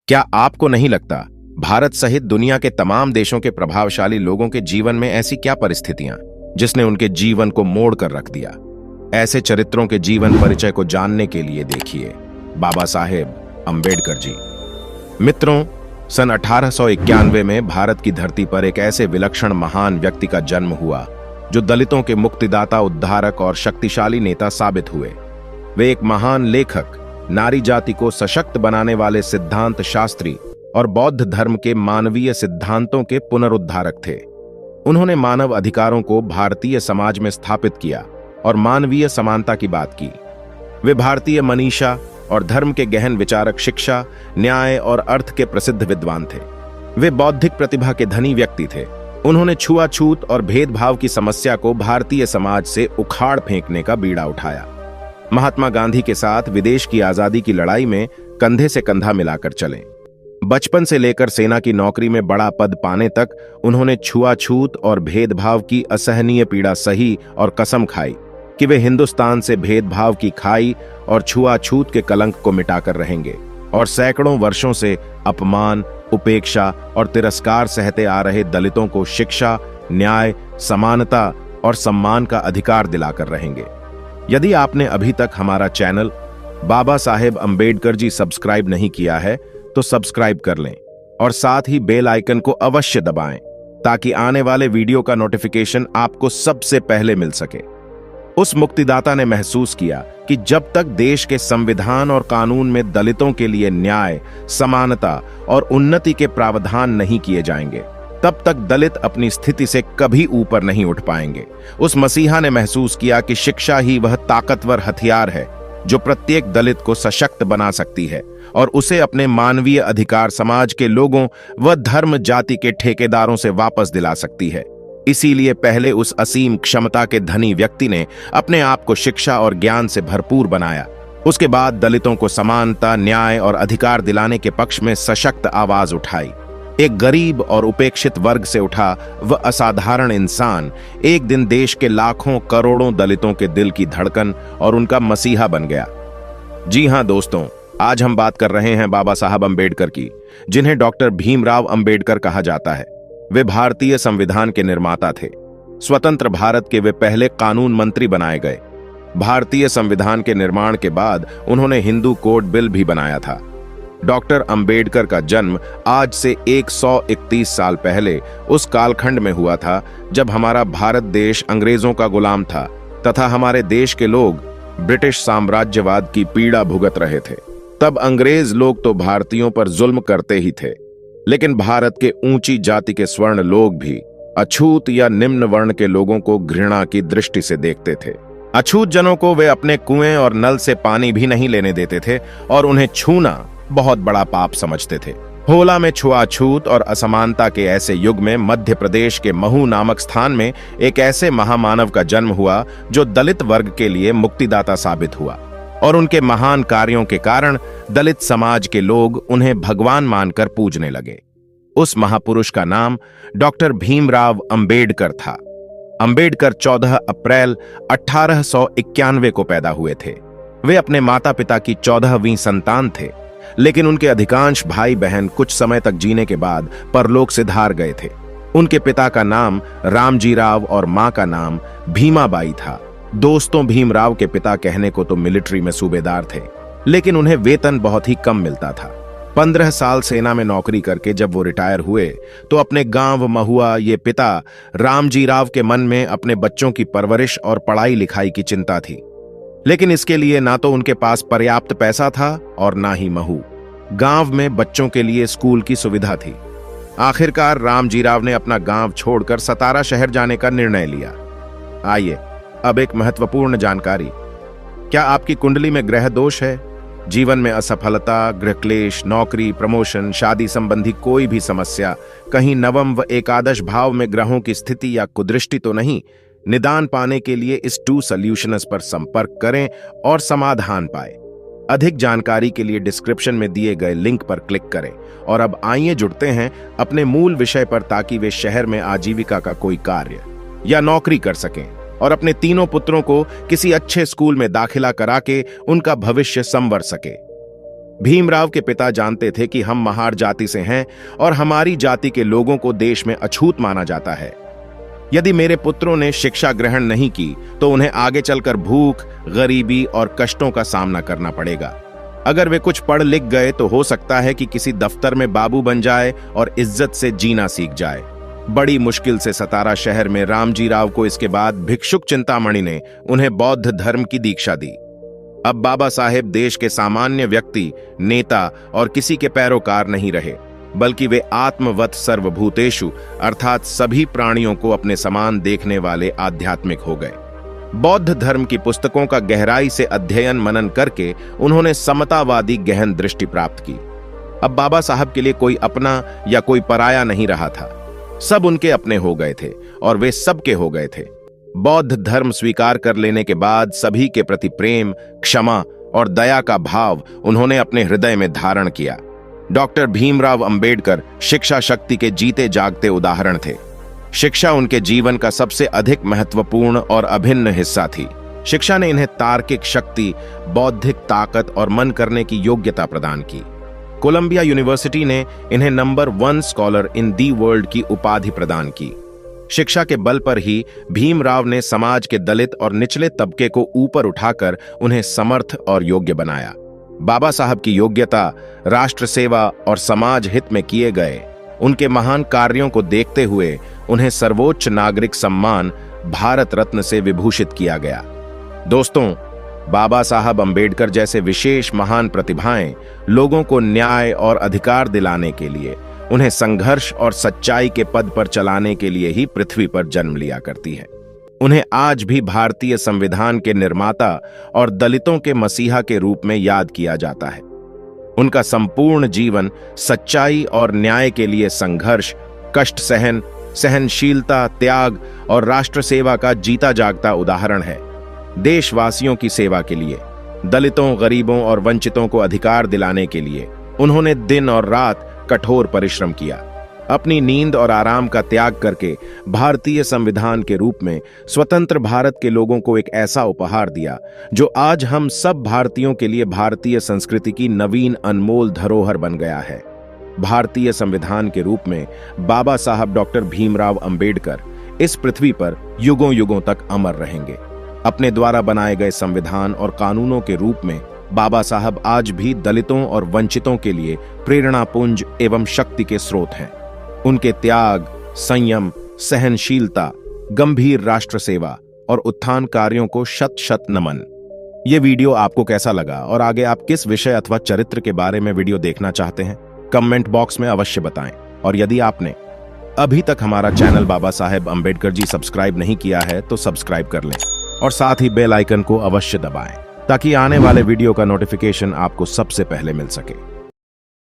क्या आपको नहीं लगता भारत सहित दुनिया के तमाम देशों के प्रभावशाली लोगों के जीवन में ऐसी क्या परिस्थितियां जिसने उनके जीवन को मोड़ कर रख दिया? ऐसे चरित्रों के जीवन परिचय को जानने के लिए देखिए बाबा साहेब अम्बेडकर जी। मित्रों, सन 1891 में भारत की धरती पर एक ऐसे विलक्षण महान व्यक्ति का जन्म हुआ जो दलितों के मुक्तिदाता, उद्धारक और शक्तिशाली नेता साबित हुए। वे एक महान लेखक, नारी जाति को सशक्त बनाने वाले सिद्धांत शास्त्री और बौद्ध धर्म के मानवीय सिद्धांतों के पुनरुद्धारक थे। उन्होंने मानव अधिकारों को भारतीय समाज में स्थापित किया और मानवीय समानता की बात की। वे भारतीय मनीषा और धर्म के गहन विचारक, शिक्षा, न्याय और अर्थ के प्रसिद्ध विद्वान थे। वे बौद्धिक प्रतिभा के धनी व्यक्ति थे। उन्होंने छुआछूत और भेदभाव की समस्या को भारतीय समाज से उखाड़ फेंकने का बीड़ा उठाया। महात्मा गांधी के साथ विदेश की आजादी की लड़ाई में कंधे से कंधा मिलाकर चले। बचपन से लेकर सेना की नौकरी में बड़ा पद पाने तक उन्होंने छुआछूत और भेदभाव की असहनीय पीड़ा सही और कसम खाई कि वे हिंदुस्तान से भेदभाव की खाई और छुआछूत के कलंक को मिटाकर रहेंगे और सैकड़ों वर्षों से अपमान, उपेक्षा और तिरस्कार सहते आ रहे दलितों को शिक्षा, न्याय, समानता और सम्मान का अधिकार दिलाकर रहेंगे। यदि आपने अभी तक हमारा चैनल बाबा साहेब अम्बेडकर जी सब्सक्राइब नहीं किया है तो सब्सक्राइब कर लें और साथ ही बेल आइकन को अवश्य दबाएं ताकि आने वाले वीडियो का नोटिफिकेशन आपको सबसे पहले मिल सके। उस मुक्तिदाता ने महसूस किया कि जब तक देश के संविधान और कानून में दलितों के लिए न्याय, समानता और उन्नति के प्रावधान नहीं किए जाएंगे, तब तक दलित अपनी स्थिति से कभी ऊपर नहीं उठ पाएंगे। उस मसीहा ने महसूस किया कि शिक्षा ही वह ताकतवर हथियार है जो प्रत्येक दलित को सशक्त बना सकती है और उसे अपने मानवीय अधिकार समाज के लोगों व धर्म जाति के ठेकेदारों से वापस दिला सकती है। इसीलिए पहले उस असीम क्षमता के धनी व्यक्ति ने अपने आप को शिक्षा और ज्ञान से भरपूर बनाया। उसके बाद दलितों को समानता, न्याय और अधिकार दिलाने के पक्ष में सशक्त आवाज उठाई। एक गरीब और उपेक्षित वर्ग से उठा वह असाधारण इंसान एक दिन देश के लाखों करोड़ों दलितों के दिल की धड़कन और उनका मसीहा बन गया। जी हां दोस्तों, आज हम बात कर रहे हैं बाबा साहब अम्बेडकर की, जिन्हें डॉक्टर भीमराव अम्बेडकर कहा जाता है। वे भारतीय संविधान के निर्माता थे। स्वतंत्र भारत के वे पहले कानून मंत्री बनाए गए। भारतीय संविधान के निर्माण के बाद उन्होंने हिंदू कोड बिल भी बनाया था। डॉक्टर अंबेडकर का जन्म आज से 131 साल पहले उस कालखंड में हुआ था जब हमारा भारत देश अंग्रेजों का गुलाम था तथा हमारे देश के लोग ब्रिटिश साम्राज्यवाद की पीड़ा भुगत रहे थे। तब अंग्रेज लोग तो भारतीयों पर जुल्म करते ही थे, लेकिन भारत के ऊंची जाति के स्वर्ण लोग भी अछूत या निम्न वर्ण के लोगों को घृणा की दृष्टि से देखते थे। अछूत जनों को वे अपने कुएं और नल से पानी भी नहीं लेने देते थे और उन्हें छूना बहुत बड़ा पाप समझते थे। होला में छुआछूत और असमानता के ऐसे युग में मध्य प्रदेश के महू नामक स्थान में एक ऐसे महामानव का जन्म हुआ जो दलित वर्ग के लिए मुक्तिदाता साबित हुआ और उनके महान कार्यों के कारण दलित समाज के लोग उन्हें भगवान मानकर पूजने लगे। उस महापुरुष का नाम डॉक्टर भीमराव अम्बेडकर था। अम्बेडकर 14 अप्रैल 1891 को पैदा हुए थे। वे अपने माता पिता की 14वीं संतान थे, लेकिन उनके अधिकांश भाई बहन कुछ समय तक जीने के बाद परलोक से धार गए थे। उनके पिता का नाम रामजी राव और मां का नाम भीमाबाई था। दोस्तों, भीमराव के पिता कहने को तो मिलिट्री में सूबेदार थे, लेकिन उन्हें वेतन बहुत ही कम मिलता था। 15 साल सेना में नौकरी करके जब वो रिटायर हुए तो अपने गांव महुआ ये पिता रामजी राव के मन में अपने बच्चों की परवरिश और पढ़ाई लिखाई की चिंता थी, लेकिन इसके लिए ना तो उनके पास पर्याप्त पैसा था और ना ही महू गांव में बच्चों के लिए स्कूल की सुविधा थी। आखिरकार रामजी राव ने अपना गांव छोड़कर सतारा शहर जाने का निर्णय लिया। आइए अब एक महत्वपूर्ण जानकारी। क्या आपकी कुंडली में ग्रह दोष है? जीवन में असफलता, गृह क्लेश, नौकरी, प्रमोशन, शादी संबंधी कोई भी समस्या, कहीं नवम व एकादश भाव में ग्रहों की स्थिति या कुदृष्टि तो नहीं? निदान पाने के लिए इस 2 सॉल्यूशंस पर संपर्क करें और समाधान पाएं। अधिक जानकारी के लिए डिस्क्रिप्शन में दिए गए लिंक पर क्लिक करें। और अब आइए जुड़ते हैं अपने मूल विषय पर, ताकि वे शहर में आजीविका का कोई कार्य या नौकरी कर सकें और अपने तीनों पुत्रों को किसी अच्छे स्कूल में दाखिला करा के उनका भविष्य संवर सके। भीमराव के पिता जानते थे कि हम महार जाति से हैं और हमारी जाति के लोगों को देश में अछूत माना जाता है। यदि मेरे पुत्रों ने शिक्षा ग्रहण नहीं की तो उन्हें आगे चलकर भूख, गरीबी और कष्टों का सामना करना पड़ेगा। अगर वे कुछ पढ़ लिख गए तो हो सकता है कि किसी दफ्तर में बाबू बन जाए और इज्जत से जीना सीख जाए। बड़ी मुश्किल से सतारा शहर में रामजी राव को इसके बाद भिक्षुक चिंतामणि ने उन्हें बौद्ध धर्म की दीक्षा दी। अब बाबा साहेब देश के सामान्य व्यक्ति, नेता और किसी के पैरोकार नहीं रहे, बल्कि वे आत्मवत सर्वभूतेषु अर्थात सभी प्राणियों को अपने समान देखने वाले आध्यात्मिक हो गए। बौद्ध धर्म की पुस्तकों का गहराई से अध्ययन मनन करके उन्होंने समतावादी गहन दृष्टि प्राप्त की। अब बाबा साहब के लिए कोई अपना या कोई पराया नहीं रहा था, सब उनके अपने हो गए थे और वे सबके हो गए थे। बौद्ध धर्म स्वीकार कर लेने के बाद सभी के प्रति प्रेम, क्षमा और दया का भाव उन्होंने अपने हृदय में धारण किया। डॉक्टर भीमराव अंबेडकर शिक्षा शक्ति के जीते जागते उदाहरण थे। शिक्षा उनके जीवन का सबसे अधिक महत्वपूर्ण और अभिन्न हिस्सा थी। शिक्षा ने इन्हें तार्किक शक्ति, बौद्धिक ताकत और मन करने की योग्यता प्रदान की। कोलंबिया यूनिवर्सिटी ने इन्हें number 1 scholar in the world की उपाधि प्रदान की। शिक्षा के बल पर ही भीमराव ने समाज के दलित और निचले तबके को ऊपर उठाकर उन्हें समर्थ और योग्य बनाया। बाबा साहब की योग्यता, राष्ट्र सेवा और समाज हित में किए गए उनके महान कार्यों को देखते हुए उन्हें सर्वोच्च नागरिक सम्मान भारत रत्न से विभूषित किया गया। दोस्तों, बाबा साहब अंबेडकर जैसे विशेष महान प्रतिभाएं लोगों को न्याय और अधिकार दिलाने के लिए, उन्हें संघर्ष और सच्चाई के पद पर चलाने के लिए ही पृथ्वी पर जन्म लिया करती है। उन्हें आज भी भारतीय संविधान के निर्माता और दलितों के मसीहा के रूप में याद किया जाता है। उनका संपूर्ण जीवन सच्चाई और न्याय के लिए संघर्ष, कष्ट सहन, सहनशीलता, त्याग और राष्ट्र सेवा का जीता जागता उदाहरण है। देशवासियों की सेवा के लिए, दलितों, गरीबों और वंचितों को अधिकार दिलाने के लिए उन्होंने दिन और रात कठोर परिश्रम किया। अपनी नींद और आराम का त्याग करके भारतीय संविधान के रूप में स्वतंत्र भारत के लोगों को एक ऐसा उपहार दिया जो आज हम सब भारतीयों के लिए भारतीय संस्कृति की नवीन अनमोल धरोहर बन गया है। भारतीय संविधान के रूप में बाबा साहब डॉक्टर भीमराव अंबेडकर इस पृथ्वी पर युगों युगों तक अमर रहेंगे। अपने द्वारा बनाए गए संविधान और कानूनों के रूप में बाबा साहब आज भी दलितों और वंचितों के लिए प्रेरणापुंज एवं शक्ति के स्रोत हैं। उनके त्याग, संयम, सहनशीलता, गंभीर राष्ट्र सेवा और उत्थान कार्यों को शत शत नमन। ये वीडियो आपको कैसा लगा और आगे आप किस विषय अथवा चरित्र के बारे में वीडियो देखना चाहते हैं, कमेंट बॉक्स में अवश्य बताएं। और यदि आपने अभी तक हमारा चैनल बाबा साहेब अंबेडकर जी सब्सक्राइब नहीं किया है तो सब्सक्राइब कर लें और साथ ही बेल आइकन को अवश्य दबाएं ताकि आने वाले वीडियो का नोटिफिकेशन आपको सबसे पहले मिल सके।